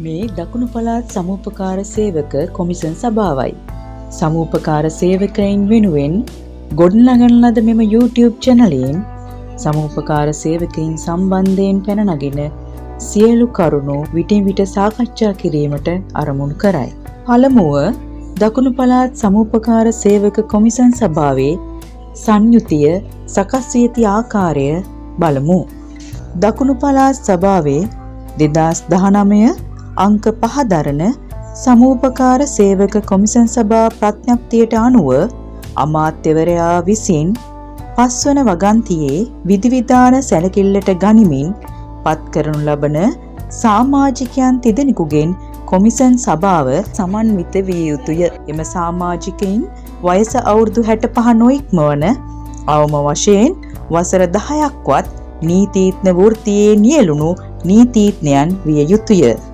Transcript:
මේ දකුණු පළාත් සමූපකාර සේවක කොමිසම් සභාවයි. සමූපකාර සේවකයින් වෙනුවෙන් ගොඩනගන ලද මෙම YouTube චැනලයෙන් සමූපකාර සේවකයින් සම්බන්ධයෙන් පැන නගින සියලු කරුණු විටින් විට සාකච්ඡා කිරීමට අරමුණු කරයි. පළමුව දකුණු පළාත් සමූපකාර සේවක කොමිසම් සභාවේ සංයුතිය සකස් වී ඇති ආකාරය බලමු. දකුණු පළාත් සභාවේ 2019 අංක 5 දරන සමූපකාර සේවක කොමිසම් සභා ප්‍රඥප්තියට අනුව අමාත්‍යවරයා විසින් 5 වන වගන්තියේ විධිවිධාන සැලකිල්ලට ගනිමින් පත් කරනු ලබන සමාජිකයන් තිදෙනෙකුගෙන් කොමිසම් සභාව සමන්විත විය යුතුය. එම සමාජිකයින් වයස අවුරුදු 65 නොඉක්මවන අවම වශයෙන් වසර 10ක්වත් නීතිඥ වෘත්තියේ නියැලුණු නීතිඥයන් විය යුතුය.